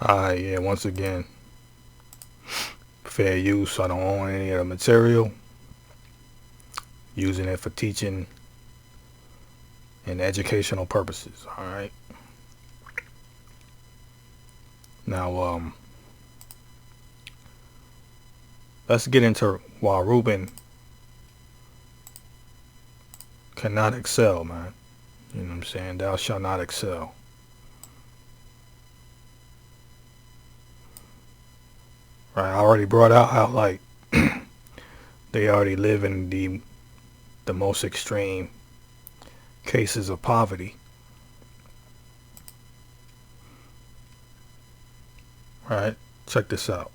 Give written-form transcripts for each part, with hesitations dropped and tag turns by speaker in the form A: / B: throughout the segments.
A: Yeah, once again, fair use. I don't own any of the material. Using it for teaching and educational purposes. Alright. Now, let's get into why Reuben cannot excel, man. You know what I'm saying? Thou shalt not excel. Right, I already brought out how like they already live in the most extreme cases of poverty. Right, check this out.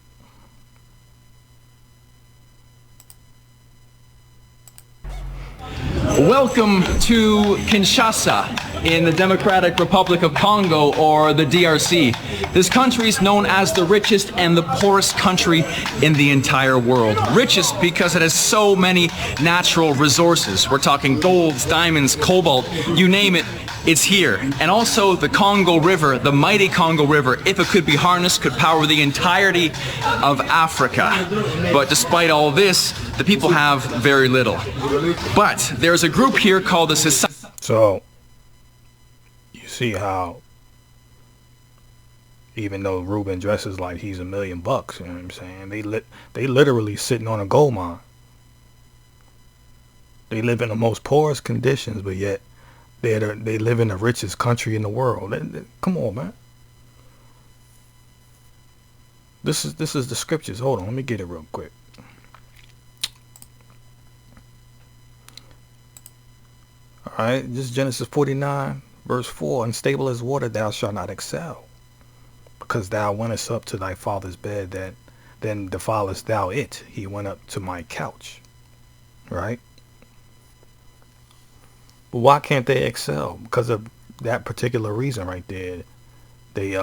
B: Welcome to Kinshasa in the Democratic Republic of Congo, or the DRC. This country is known as the richest and the poorest country in the entire world. Richest because it has so many natural resources. We're talking golds, diamonds, cobalt, you name it, it's here. And also the Congo River, the mighty Congo River, if it could be harnessed, could power the entirety of Africa. But despite all this, the people have very little. But there's a group here called the Society.
A: So, you see how, even though Reuben dresses like he's $1 million, you know what I'm saying? They literally sitting on a gold mine. They live in the most poorest conditions, but yet they live in the richest country in the world. Come on, man. This is the scriptures. Hold on, let me get it real quick. Alright, this is Genesis 49, verse 4. Unstable as water, thou shalt not excel, because thou wentest up to thy father's bed, that then defilest thou it. He went up to my couch. Right? But why can't they excel? Because of that particular reason right there. They he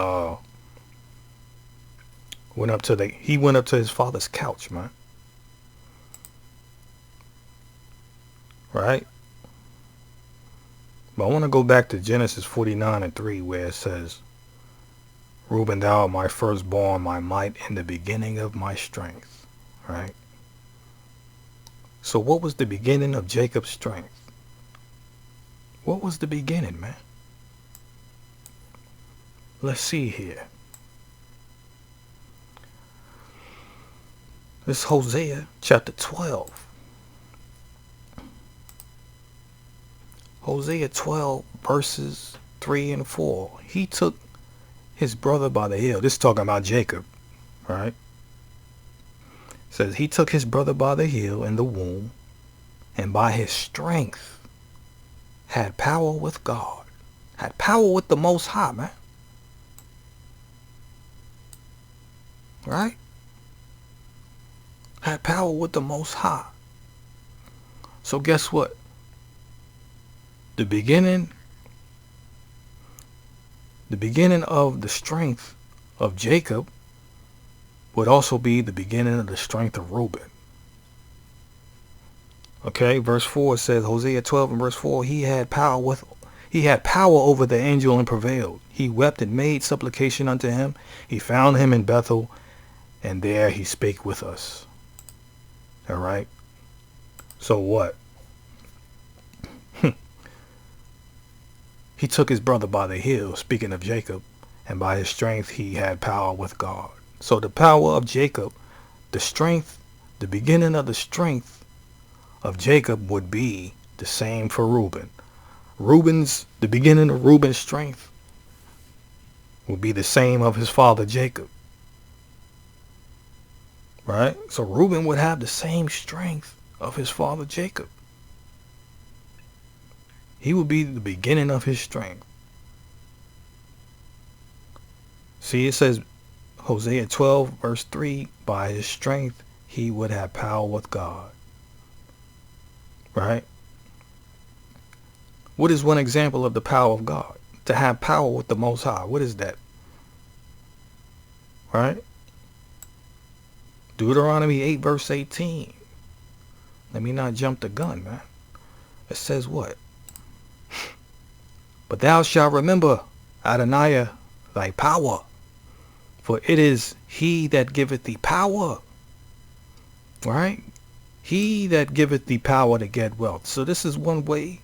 A: went up to his father's couch, man. Right? But I want to go back to Genesis 49:3, where it says, Reuben, thou art my firstborn, my might, in the beginning of my strength. Right? So what was the beginning of Jacob's strength? What was the beginning, man? Let's see here. This is Hosea chapter 12. Hosea 12 verses 3 and 4. He took his brother by the heel. This is talking about Jacob, right? It says he took his brother by the heel in the womb, and by his strength had power with God. Had power with the Most High, man. Right? Had power with the Most High. So guess what? The beginning of the strength of Jacob would also be the beginning of the strength of Reuben. Okay, verse 4 says, Hosea 12 and verse 4, he had power over the angel and prevailed. He wept and made supplication unto him. He found him in Bethel, and there he spake with us. All right. So what? He took his brother by the heel, speaking of Jacob, and by his strength he had power with God. So the power of Jacob, the beginning of the strength of Jacob would be the same for Reuben. The beginning of Reuben's strength would be the same of his father Jacob. Right? So Reuben would have the same strength of his father Jacob. He would be the beginning of his strength. See, it says, Hosea 12, verse 3, by his strength, he would have power with God. Right? What is one example of the power of God? To have power with the Most High. What is that? Right? Deuteronomy 8, verse 18. Let me not jump the gun, man. It says what? But thou shalt remember, Adonai, thy power, For it is he that giveth thee power. Right? He that giveth thee power to get wealth. So this is one way.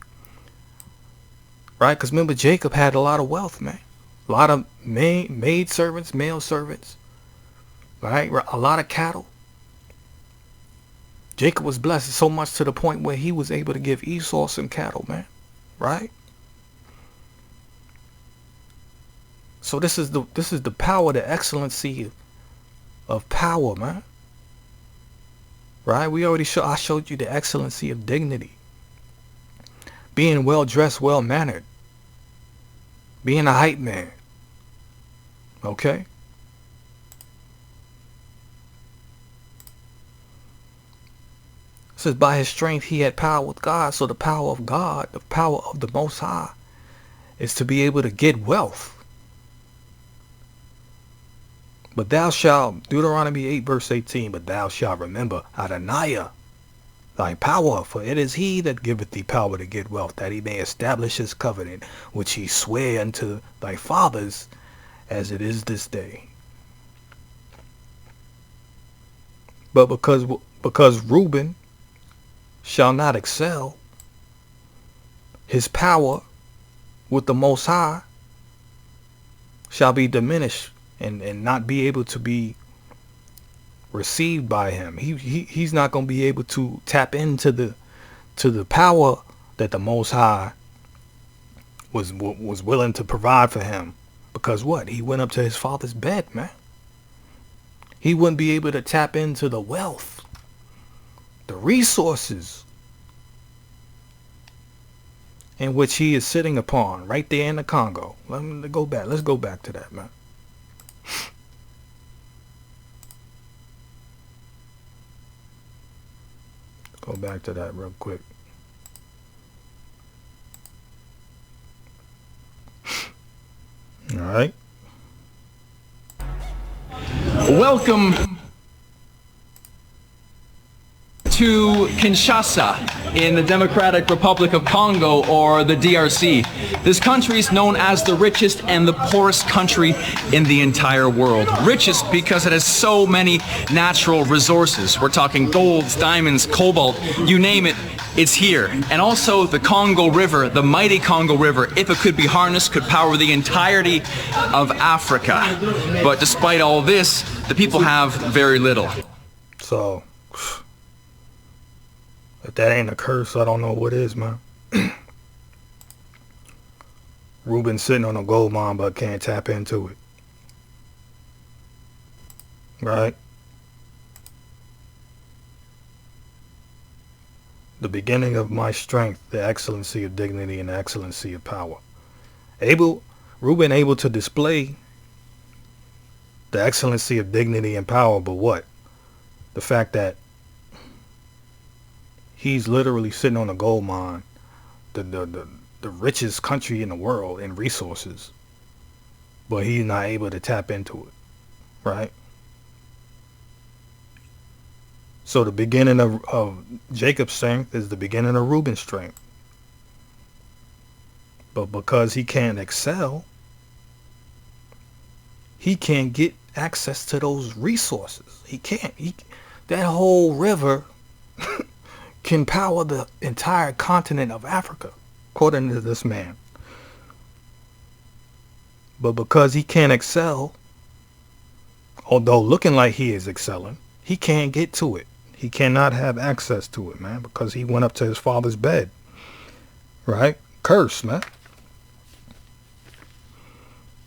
A: Right? Because remember, Jacob had a lot of wealth, man. A lot of maid servants, male servants. Right? A lot of cattle. Jacob was blessed so much to the point where he was able to give Esau some cattle, man. Right? So this is the power, the excellency of power, man. Right? I showed you the excellency of dignity. Being well dressed, well mannered. Being a hype man. Okay? It says by his strength he had power with God. So the power of God, the power of the Most High, is to be able to get wealth. But thou shalt, Deuteronomy 8 verse 18, but thou shalt remember Adonai, thy power, for it is he that giveth thee power to get wealth, that he may establish his covenant, which he sware unto thy fathers, as it is this day. But because Reuben shall not excel, his power with the Most High shall be diminished and not be able to be received by him. He's not going to be able to tap into the power that the Most High was willing to provide for him. Because what? He went up to his father's bed, man. He wouldn't be able to tap into the wealth, the resources in which he is sitting upon right there in the Congo. Let's go back to that, man. Go back to that real quick. All right.
B: Welcome to Kinshasa in the Democratic Republic of Congo, or the DRC. This country is known as the richest and the poorest country in the entire world. Richest because it has so many natural resources. We're talking golds, diamonds, cobalt, you name it, it's here. And also the Congo River, the mighty Congo River, if it could be harnessed, could power the entirety of Africa. But despite all this, the people have very little.
A: So if that ain't a curse, I don't know what is, man. Reuben sitting on a gold mine but can't tap into it. Right? The beginning of my strength, the excellency of dignity, and the excellency of power. Reuben able to display the excellency of dignity and power, but what? The fact that he's literally sitting on a gold mine, the richest country in the world in resources, but he's not able to tap into it, right? So the beginning of Jacob's strength is the beginning of Reuben's strength. But because he can't excel, he can't get access to those resources. He can't. That whole river can power the entire continent of Africa, according to this man. But because he can't excel, although looking like he is excelling, he can't get to it. He cannot have access to it, man, because he went up to his father's bed. Right? Curse, man.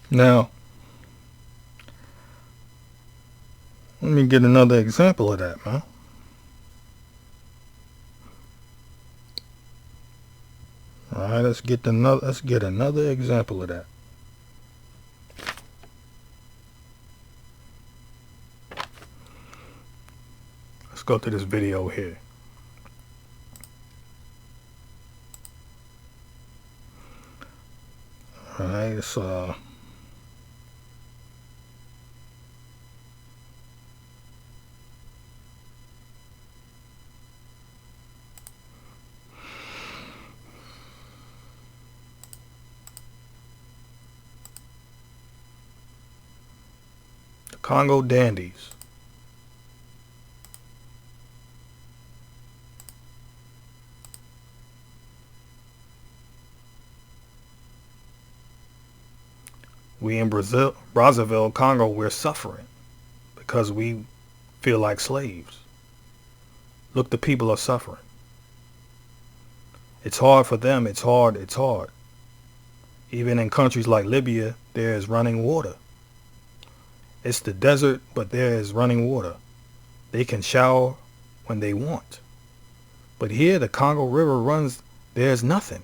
A: Now, let me get another example of that, man. All right, let's get another example of that. Let's go to this video here. All right, it's Congo dandies. We in Brazzaville, Congo, we're suffering because we feel like slaves. Look, the people are suffering. It's hard for them. It's hard. It's hard. Even in countries like Libya, there is running water. It's the desert, but there is running water. They can shower when they want. But here, the Congo River runs, there's nothing.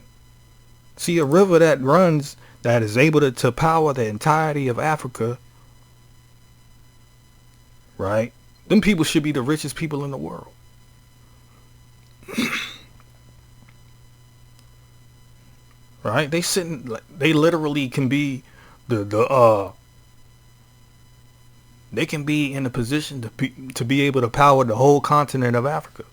A: See, a river that runs, that is able to power the entirety of Africa, right? Them people should be the richest people in the world. Right? They literally can be they can be in a position to be able to power the whole continent of Africa.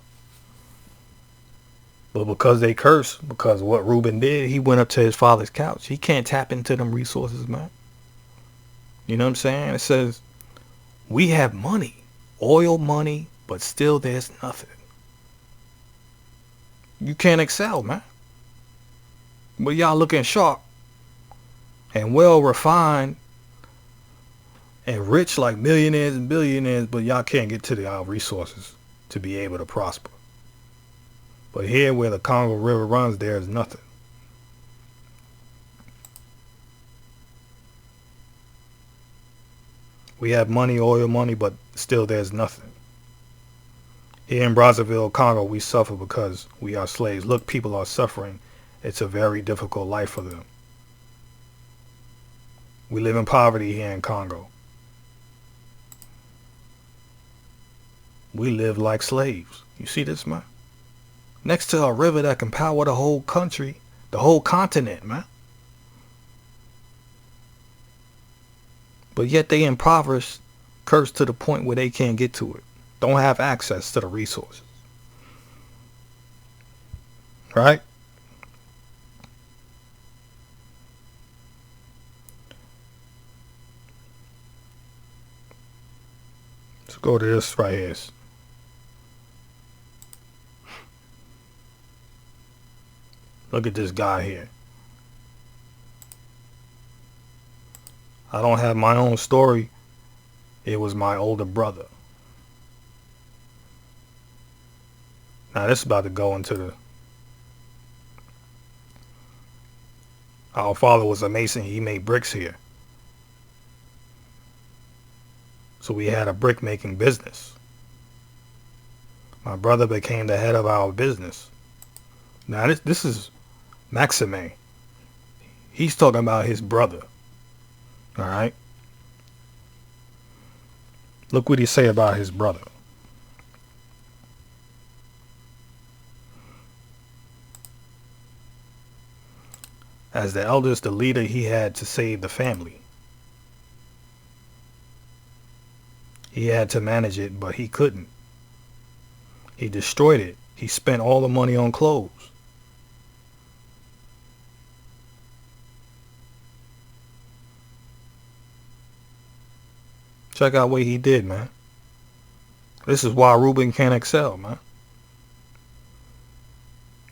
A: But because they curse, because what Reuben did, he went up to his father's couch. He can't tap into them resources, man. You know what I'm saying? It says, we have money, oil money, but still there's nothing. You can't excel, man. But y'all looking sharp and well refined and rich like millionaires and billionaires, but y'all can't get to our resources to be able to prosper. But here where the Congo River runs, there is nothing. We have money, oil money, but still there's nothing. Here in Brazzaville, Congo, we suffer because we are slaves. Look, people are suffering. It's a very difficult life for them. We live in poverty here in Congo. We live like slaves. You see this, man? Next to a river that can power the whole country, the whole continent, man. But yet they impoverished, cursed to the point where they can't get to it. Don't have access to the resources. Right? Let's go to this right here. Look at this guy here. I don't have my own story. It was my older brother. Now this is about to go into the... Our father was a mason. He made bricks here. So we had a brick making business. My brother became the head of our business. Now this is Maxime. He's talking about his brother. All right. Look what he say about his brother. As the eldest, the leader, he had to save the family. He had to manage it, but he couldn't. He destroyed it. He spent all the money on clothes. Check out what he did, man. This is why Reuben can't excel, man.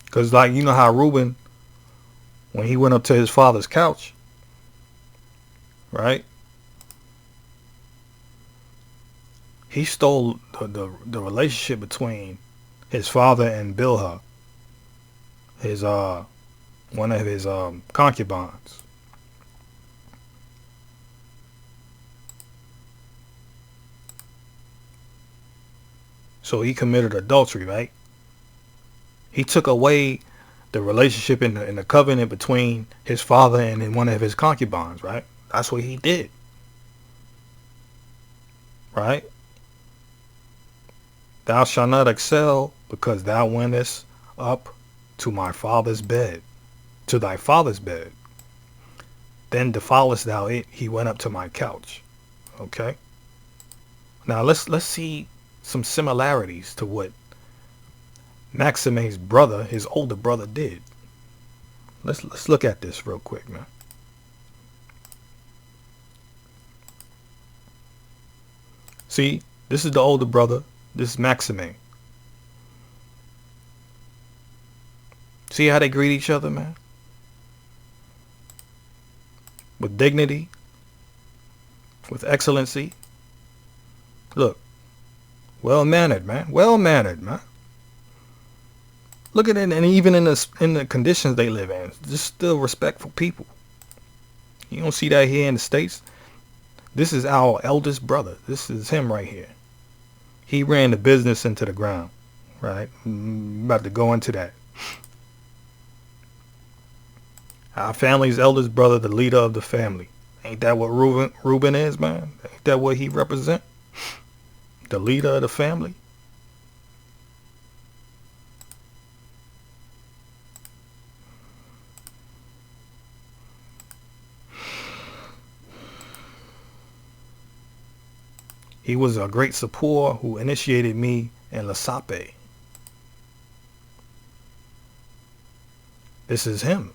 A: Because, like, you know how Reuben, when he went up to his father's couch, right? He stole the relationship between his father and Bilhah, his one of his concubines. So he committed adultery, right? He took away the relationship in the covenant between his father and one of his concubines, right? That's what he did. Right? Thou shalt not excel, because thou wentest up to my father's bed, to thy father's bed. Then defilest thou it, he went up to my couch. Okay? Now let's see some similarities to what Maxime's brother, his older brother, did. Let's look at this real quick, man. See, this is the older brother. This is Maxime. See how they greet each other, man? With dignity, with excellency. Look, well-mannered, man. Well-mannered, man. Look at it, and even in the conditions they live in, just still respectful people. You don't see that here in the States. This is our eldest brother. This is him right here. He ran the business into the ground, right? I'm about to go into that. Our family's eldest brother, the leader of the family. Ain't that what Reuben is, man? Ain't that what he represent? The leader of the family. He was a great supporter who initiated me in Lasape. This is him.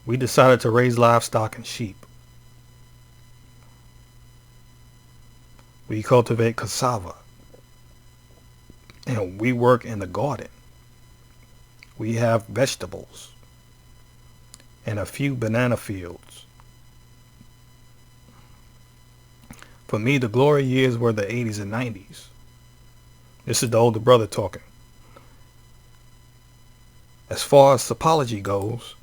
A: We decided to raise livestock and sheep. We cultivate cassava. And we work in the garden. We have vegetables and a few banana fields. For me, the glory years were the 80s and 90s. This is the older brother talking. As far as topology goes,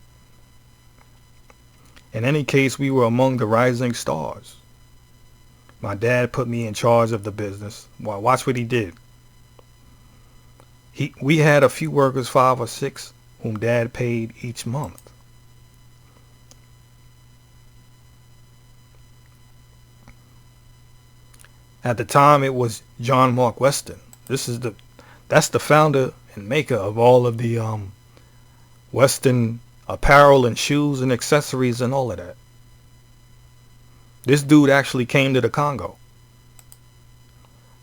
A: in any case, we were among the rising stars. My dad put me in charge of the business. Well, watch what he did. We had a few workers, 5 or 6, whom Dad paid each month. At the time, it was John Mark Weston. That's the founder and maker of all of the Western apparel and shoes and accessories and all of that. This dude actually came to the Congo.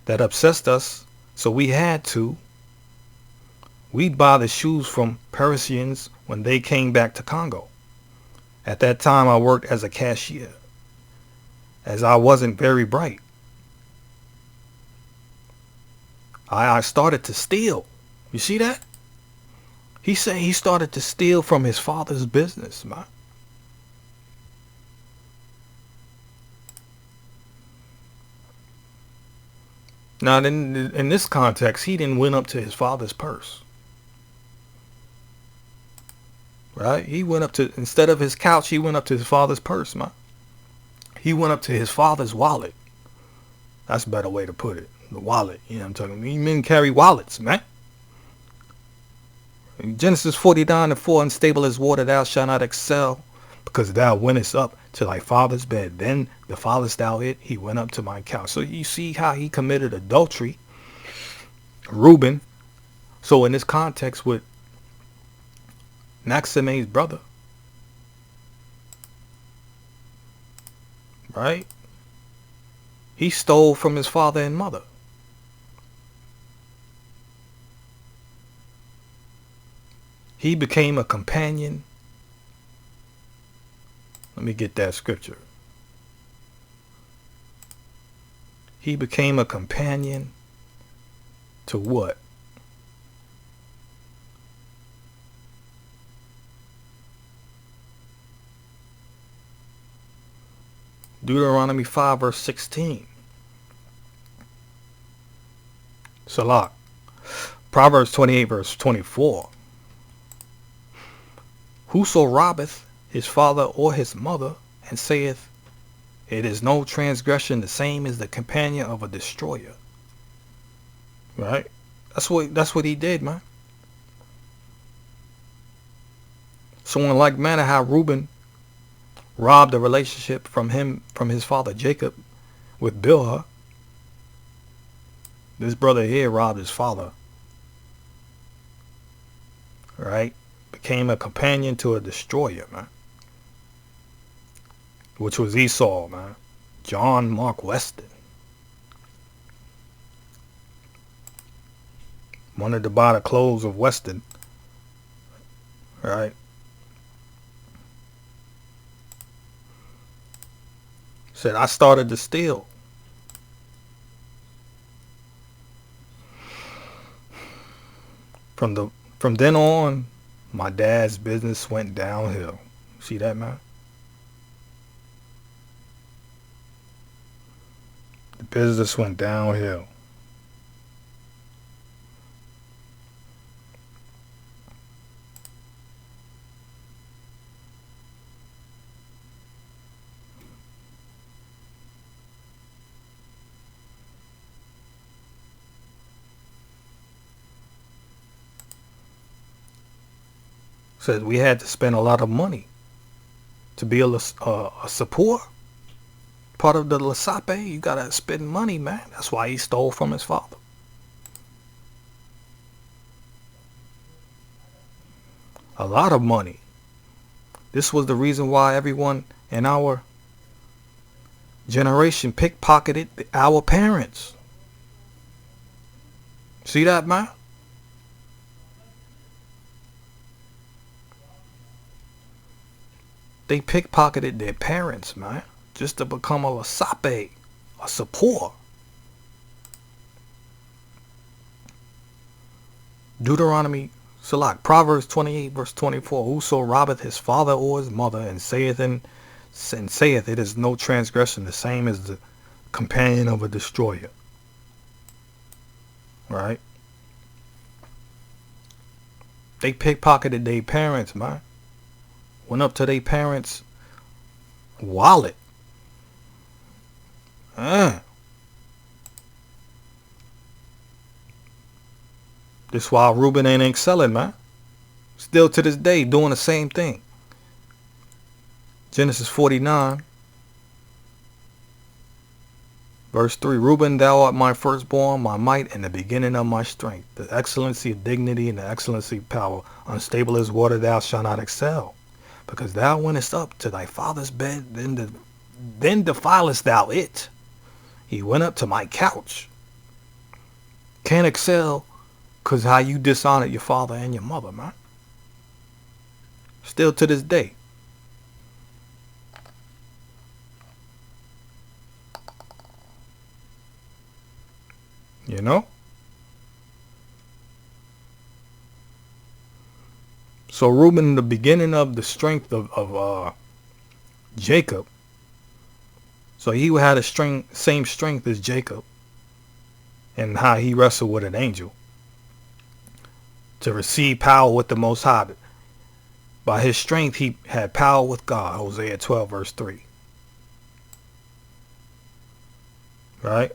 A: That obsessed us, so we'd buy the shoes from Parisians when they came back to Congo. At that time, I worked as a cashier, as I wasn't very bright. I started to steal. You see that? He said he started to steal from his father's business, man. Now, in this context, he didn't went up to his father's purse. Right? He went up to, instead of his couch, he went up to his father's purse, man. He went up to his father's wallet. That's a better way to put it. The wallet. You know what I'm talking about? Men carry wallets, man. In Genesis 49:4, unstable as water, thou shalt not excel, because thou wentest up to thy father's bed. Then the father's thou it, he went up to my couch. So you see how he committed adultery, Reuben. So in this context with Maxime's brother, right? He stole from his father and mother. He became a companion. Let me get that scripture. He became a companion to what? Deuteronomy 5 verse 16. Salak. Proverbs 28 verse 24. Whoso robbeth his father or his mother, and saith, it is no transgression, the same as the companion of a destroyer. Right? That's what he did, man. So in like manner how Reuben robbed a relationship from his father Jacob with Bilhah, this brother here robbed his father. Right? Became a companion to a destroyer, man. Which was Esau, man. John Mark Weston. Wanted to buy the clothes of Weston. Right? Said, I started to steal. From then on, my dad's business went downhill. See that, man? The business went downhill. Said we had to spend a lot of money to be a support. Part of the Lasape, you gotta spend money, man. That's why he stole from his father. A lot of money. This was the reason why everyone in our generation pickpocketed our parents. See that, man? They pickpocketed their parents, man, just to become a Lasape, a support. Deuteronomy, Proverbs 28 verse 24. Whoso robbeth his father or his mother and saith it is no transgression, the same as the companion of a destroyer. Right? They pickpocketed their parents, man. Went up to their parents' wallet. This why Reuben ain't excelling, man. Still to this day doing the same thing. Genesis 49 verse 3. Reuben, thou art my firstborn, my might, and the beginning of my strength. The excellency of dignity and the excellency of power. Unstable as water, thou shalt not excel. Because thou wentest up to thy father's bed, then defilest thou it. He went up to my couch. Can't excel because how you dishonored your father and your mother, man. Still to this day. You know? So Reuben, the beginning of the strength of Jacob. So he had a same strength as Jacob. And how he wrestled with an angel. To receive power with the Most High. By his strength he had power with God. Hosea 12 verse 3. Right?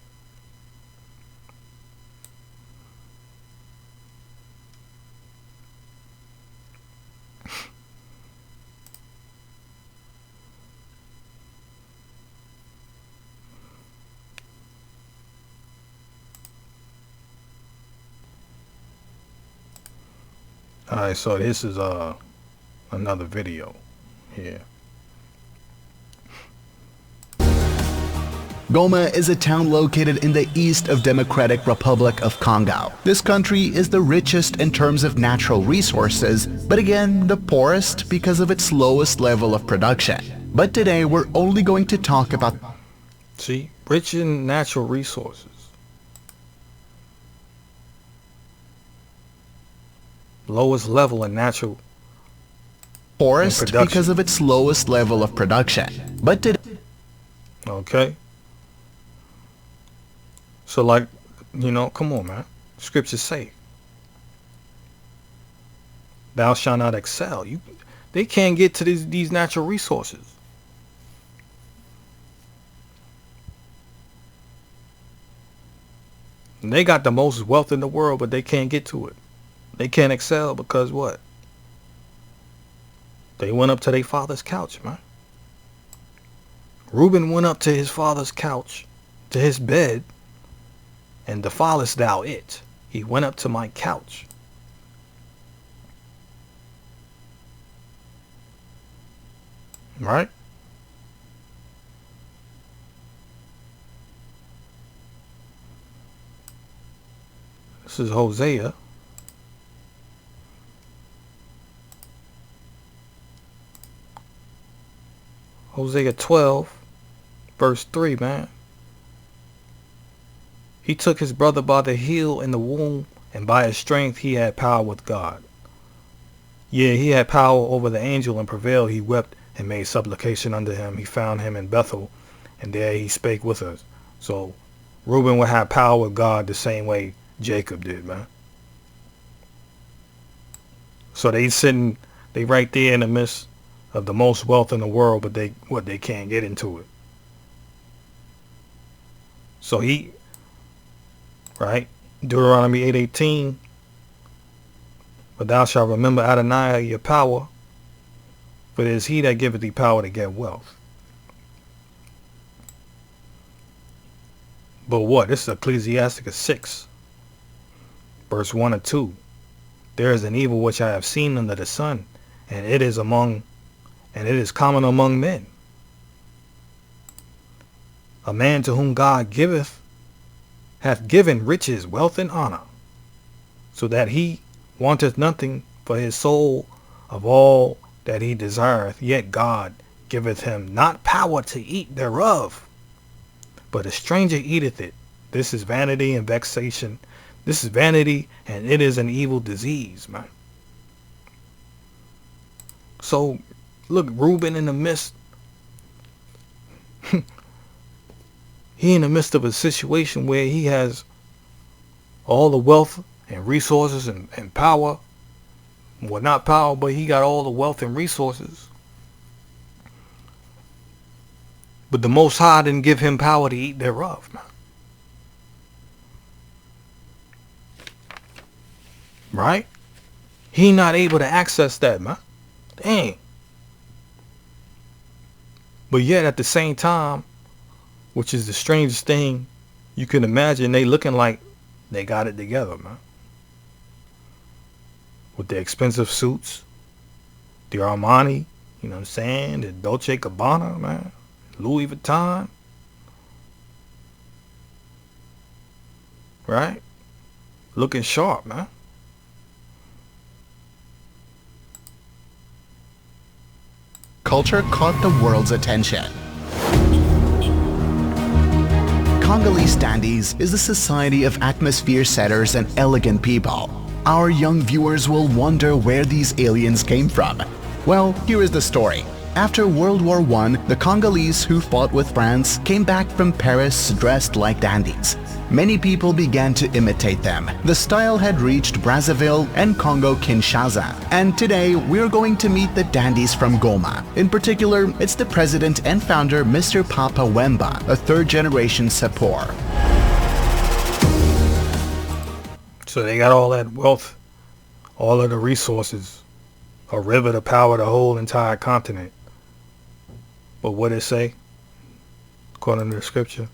A: Alright, so this is another video here.
C: Goma is a town located in the east of Democratic Republic of Congo. This country is the richest in terms of natural resources, but again, the poorest because of its lowest level of production. But today we're only going to talk about...
A: See, rich in natural resources. Lowest level in natural
C: poorest because of its lowest level of production. But today...
A: Okay. So like, you know, come on, man. Scriptures say, thou shalt not excel. They can't get to these natural resources. And they got the most wealth in the world, but they can't get to it. They can't excel because what? They went up to their father's couch, man. Reuben went up to his father's couch, to his bed, and defilest thou it. He went up to my couch. Right? This is Hosea. Hosea 12, verse 3, man. He took his brother by the heel in the womb, and by his strength he had power with God. Yeah, he had power over the angel and prevailed. He wept and made supplication unto him. He found him in Bethel, and there he spake with us. So Reuben would have power with God the same way Jacob did, man. So they right there in the midst of the most wealth in the world, but they can't get into it. So right, Deuteronomy 8:18, but thou shalt remember Adonai your power, for it is he that giveth thee power to get wealth. But what? This is Ecclesiastes 6, verse 1 and 2. There is an evil which I have seen under the sun, and it is common among men. A man to whom God hath given riches, wealth, and honor, so that he wanteth nothing for his soul of all that he desireth, yet God giveth him not power to eat thereof, but a stranger eateth it. This is vanity and vexation. This is vanity, and it is an evil disease, man. So, look, Reuben in the midst, he in the midst of a situation where he has all the wealth and resources and power. Well, not power, but he got all the wealth and resources. But the Most High didn't give him power to eat thereof, man. Right? He not able to access that, man. Dang. But yet at the same time, which is the strangest thing you can imagine, they looking like they got it together, man. With the expensive suits, the Armani, you know what I'm saying? The Dolce & Gabbana, man. Louis Vuitton. Right? Looking sharp, man.
C: Culture caught the world's attention. Congolese dandies is a society of atmosphere setters and elegant people. Our young viewers will wonder where these aliens came from. Well, here is the story. After World War I, the Congolese who fought with France came back from Paris dressed like dandies. Many people began to imitate them. The style had reached Brazzaville and Congo-Kinshasa. And today, we're going to meet the dandies from Goma. In particular, it's the president and founder, Mr. Papa Wemba, a third-generation Sapor.
A: So they got all that wealth, all of the resources, a river to power the whole entire continent. But what it say, according to the scripture?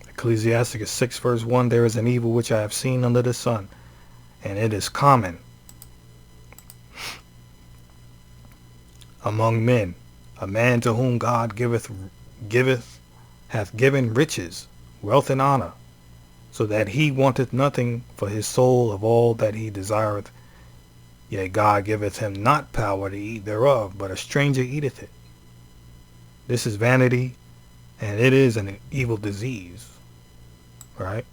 A: Ecclesiastes 6 verse 1, there is an evil which I have seen under the sun, and it is common among men, a man to whom God hath given riches, wealth, and honor, so that he wanteth nothing for his soul of all that he desireth, yet God giveth him not power to eat thereof, but a stranger eateth it. This is vanity, and it is an evil disease. Right?